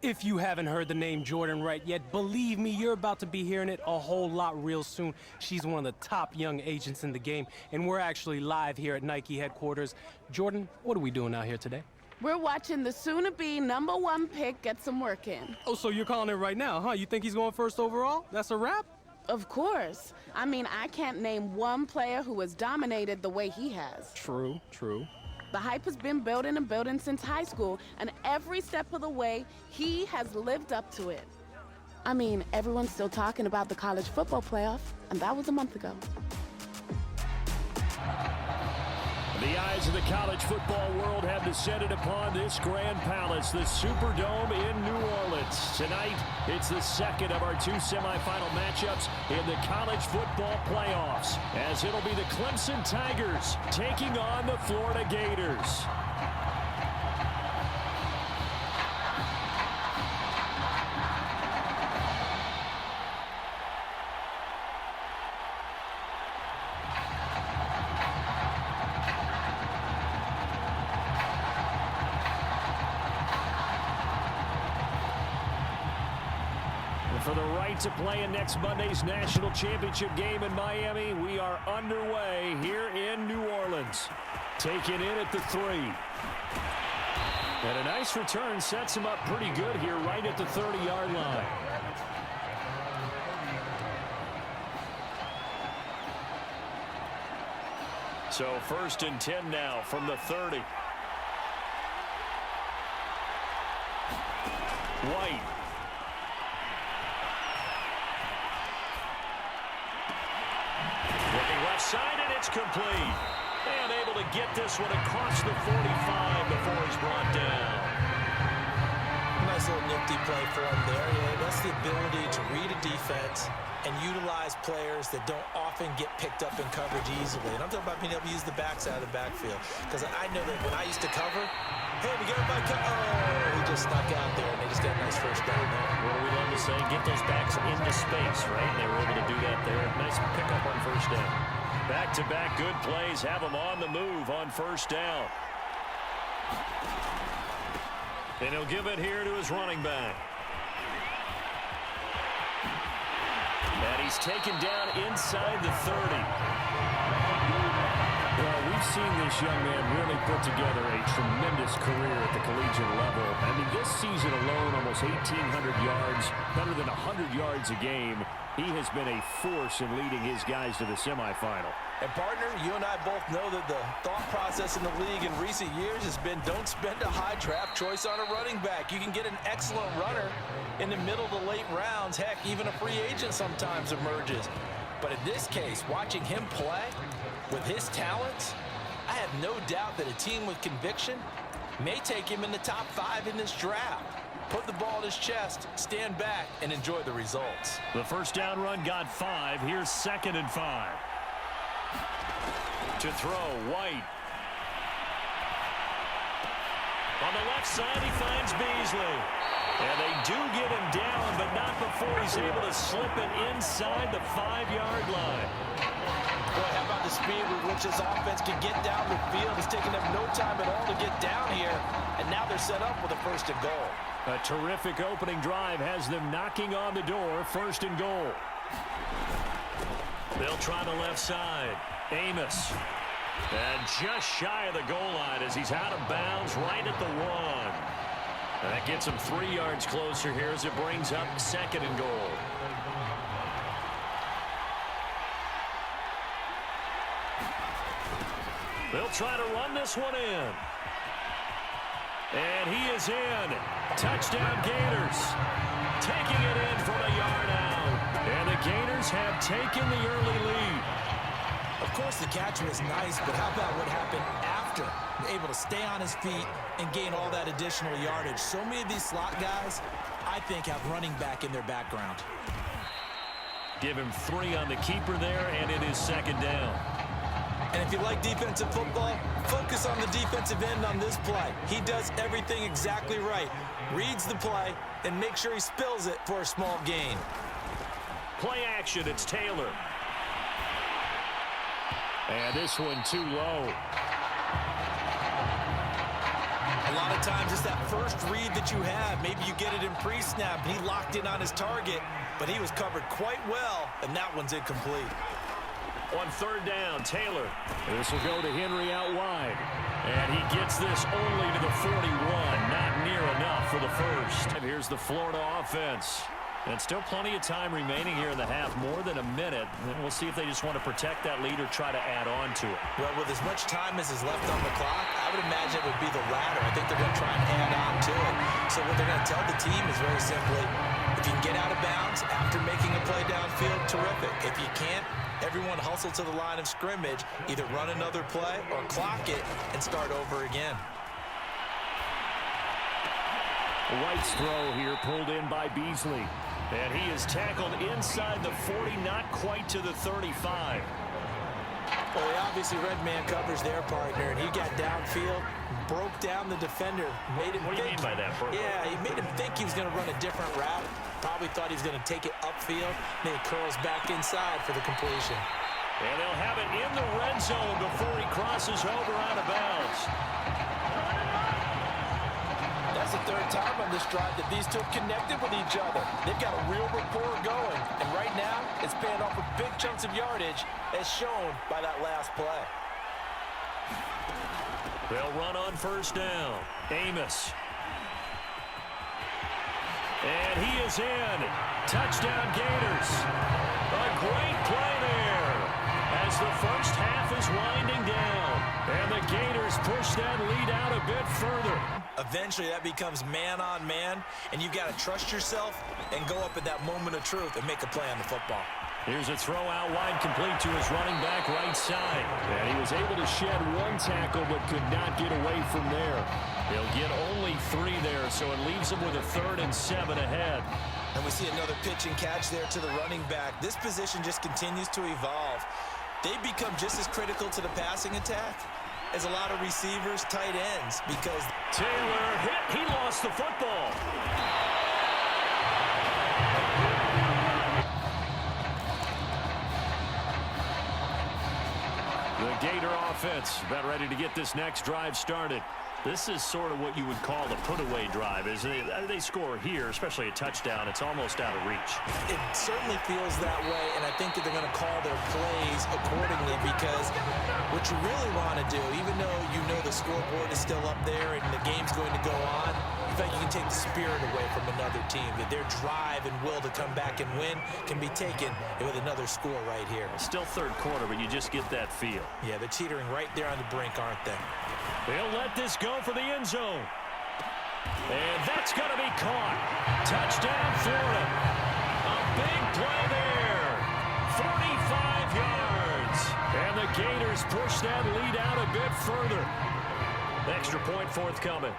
If you haven't heard the name Jordan Wright yet, believe me, you're about to be hearing it a whole lot real soon. She's one of the top young agents in the game, and we're actually live here at Nike headquarters. Jordan, what are we doing out here today? We're watching the soon-to-be #1 pick get some work in. Oh, so you're calling it right now, huh? You think he's going first overall? That's a wrap? Of course. I mean, I can't name one player who has dominated the way he has. True, true. The hype has been building and building since high school, and every step of the way, he has lived up to it. I mean, everyone's still talking about the college football playoff, and that was a month ago. The eyes of the college football world have descended upon this grand palace, the Superdome in New Orleans. Tonight, it's the second of our two semifinal matchups in the college football playoffs, as it'll be the Clemson Tigers taking on the Florida Gators. For the right to play in next Monday's national championship game in Miami, we are underway here in New Orleans. Taken in at the 3. And a nice return sets him up pretty good here right at the 30-yard line. So 1st and 10 now from the 30. White. Side, and it's complete. And able to get this one across the 45 before he's brought down. Nice little nifty play for him there. Yeah, that's the ability to read a defense and utilize players that don't often get picked up in coverage easily. And I'm talking about being able to use the backside of the backfield. Because I know that when I used to cover, hey, we got everybody he just snuck out there, and they just got a nice first down there. What do we love to say? Get those backs into space, right? And they were able to do that there. Nice pickup on first down. Back-to-back good plays have him on the move on first down. And he'll give it here to his running back. And he's taken down inside the 30. Well, we've seen this young man really put together a tremendous career at the collegiate level. I mean, this season alone, almost 1,800 yards, better than 100 yards a game. He has been a force in leading his guys to the semifinal. And, partner, you and I both know that the thought process in the league in recent years has been don't spend a high draft choice on a running back. You can get an excellent runner in the middle to late rounds. Heck, even a free agent sometimes emerges. But in this case, watching him play with his talents, I have no doubt that a team with conviction may take him in the top 5 in this draft. Put the ball in his chest, stand back, and enjoy the results. The first down run got 5. Here's 2nd and 5. To throw, White. On the left side, he finds Beasley. And they do get him down, but not before he's able to slip it inside the 5-yard line. Boy, how about the speed with which this offense can get down the field? It's taken them no time at all to get down here, and now they're set up with a 1st and goal. A terrific opening drive has them knocking on the door. 1st and goal. They'll try the left side. Amos. And just shy of the goal line as he's out of bounds right at the 1. And that gets him 3 yards closer here as it brings up 2nd and goal. They'll try to run this one in. And he is in. Touchdown Gators. Taking it in from a yard out. And the Gators have taken the early lead. Of course, the catch was nice, but how about what happened after? Able to stay on his feet and gain all that additional yardage. So many of these slot guys, I think, have running back in their background. Give him 3 on the keeper there, and it is 2nd down. And if you like defensive football, focus on the defensive end on this play. He does everything exactly right. Reads the play and makes sure he spills it for a small gain. Play action, it's Taylor. And this one too low. A lot of of times it's that first read that you have. Maybe you get it in pre-snap, and he locked in on his target, but he was covered quite well, and that one's incomplete. On third down, Taylor. This will go to Henry out wide. And he gets this only to the 41. Not near enough for the first. And here's the Florida offense. And still plenty of time remaining here in the half, more than a minute. And we'll see if they just want to protect that lead or try to add on to it. Well, with as much time as is left on the clock, I would imagine it would be the latter. I think they're going to try and add on to it. So what they're going to tell the team is very simply, if you can get out of bounds after making a play downfield, terrific. If you can't, everyone hustle to the line of scrimmage, either run another play or clock it and start over again. White's throw here pulled in by Beasley. And he is tackled inside the 40, not quite to the 35. Well, he obviously read man coverage their partner, and he got downfield, broke down the defender, made him What do you mean by that, Bert? Yeah, he made him think he was going to run a different route. Probably thought he was going to take it upfield, then he curls back inside for the completion. And they'll have it in the red zone before he crosses over out of bounds. That's the third time on this drive that these two have connected with each other. They've got a real rapport going, and right now it's paying off with big chunks of yardage, as shown by that last play. They'll run on first down. Amos. And he is in. Touchdown, Gators. A great play there as the first half is winding down. And the Gators push that lead out a bit further. Eventually, that becomes man-on-man, and you've got to trust yourself and go up at that moment of truth and make a play on the football. Here's a throw out wide, complete to his running back right side. And he was able to shed one tackle but could not get away from there. He'll get only 3 there, so it leaves him with a 3rd and 7 ahead. And we see another pitch and catch there to the running back. This position just continues to evolve. They become just as critical to the passing attack as a lot of receivers, tight ends, because Taylor hit. He lost the football. The Gator offense about ready to get this next drive started. This is sort of what you would call the put-away drive, isn't it? They score here, especially a touchdown. It's almost out of reach. It certainly feels that way, and I think that they're going to call their plays accordingly, because what you really want to do, even though you know the scoreboard is still up there and the game's going to go on, in fact, you can take the spirit away from another team, that their drive and will to come back and win can be taken with another score right here. Still third quarter, but you just get that feel. Yeah, they're teetering right there on the brink, aren't they? They'll let this go for the end zone. And that's going to be caught. Touchdown, Florida. A big play there. 45 yards. And the Gators push that lead out a bit further. Extra point forthcoming.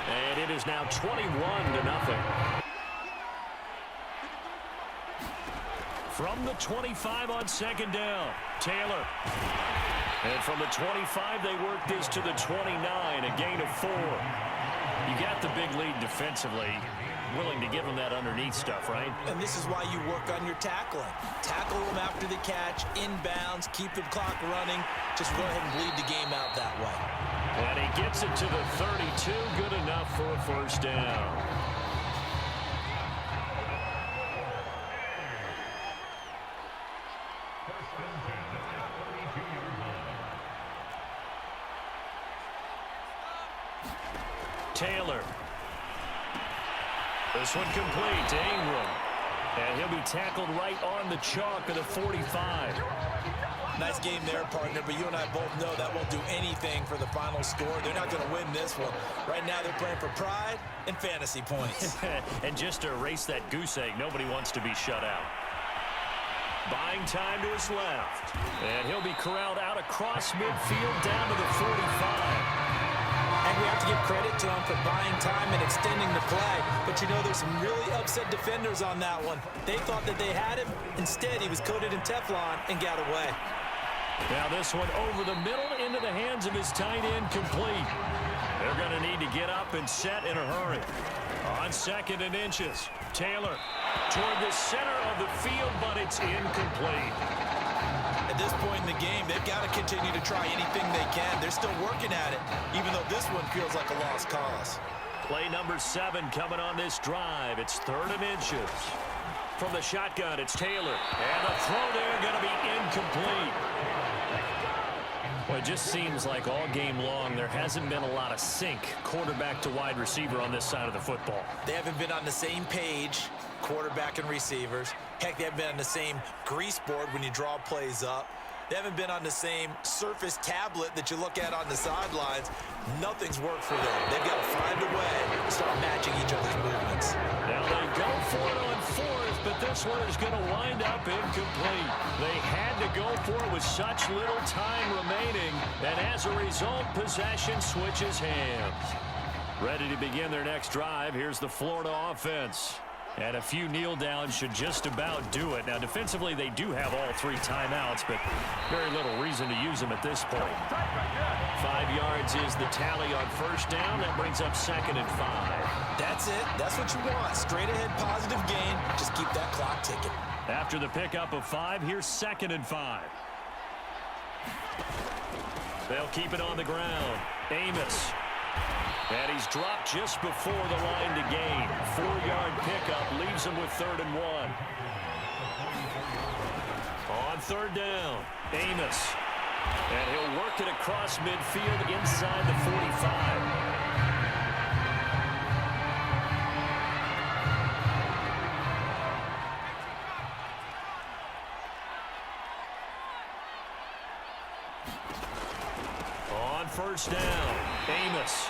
And it is now 21-0. From the 25 on second down, Taylor. And from the 25, they work this to the 29, a gain of 4. You got the big lead defensively. Willing to give them that underneath stuff, right? And this is why you work on your tackling. Tackle them after the catch, inbounds, keep the clock running. Just go ahead and bleed the game out that way. And he gets it to the 32, good enough for a first down. Taylor. This one complete to Ingram. And he'll be tackled right on the chalk of the 45. Nice game there, partner, but you and I both know that won't do anything for the final score. They're not going to win this one. Right now they're playing for pride and fantasy points. And just to erase that goose egg, nobody wants to be shut out. Buying time to his left. And he'll be corralled out across midfield down to the 45. And we have to give credit to him for buying time and extending the play. But you know, there's some really upset defenders on that one. They thought that they had him. Instead, he was coated in Teflon and got away. Now this one over the middle into the hands of his tight end, complete. They're going to need to get up and set in a hurry. On 2nd and inches, Taylor toward the center of the field, but it's incomplete. At this point in the game, they've got to continue to try anything they can. They're still working at it, even though this one feels like a lost cause. Play number 7 coming on this drive. It's 3rd and inches. From the shotgun, it's Taylor. And the throw there going to be incomplete. Well, it just seems like all game long there hasn't been a lot of sync quarterback to wide receiver on this side of the football. They haven't been on the same page, quarterback and receivers. Heck, they haven't been on the same grease board when you draw plays up. They haven't been on the same surface tablet that you look at on the sidelines. Nothing's worked for them. They've got to find a way to start matching each other's movements. Now they go for it on 4th, but this one is going to wind up incomplete. They had to go for it with such little time remaining, and as a result, possession switches hands. Ready to begin their next drive. Here's the Florida offense. And a few kneel downs should just about do it. Now, defensively, they do have all 3 timeouts, but very little reason to use them at this point. 5 yards is the tally on 1st down. That brings up 2nd and 5. That's it. That's what you want. Straight ahead positive gain. Just keep that clock ticking. After the pickup of 5, here's 2nd and 5. They'll keep it on the ground. Amos. And he's dropped just before the line to gain. 4-yard pickup leaves him with 3rd and 1. On 3rd down, Amos. And he'll work it across midfield inside the 45. On 1st down, Amos.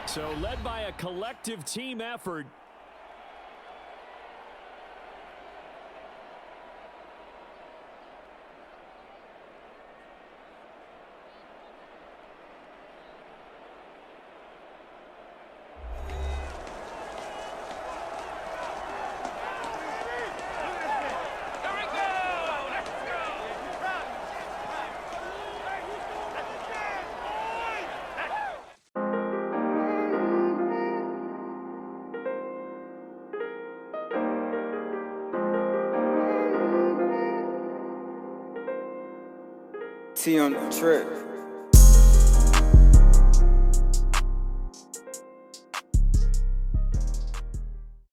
So led by a collective team effort. TeeOnDaTrack.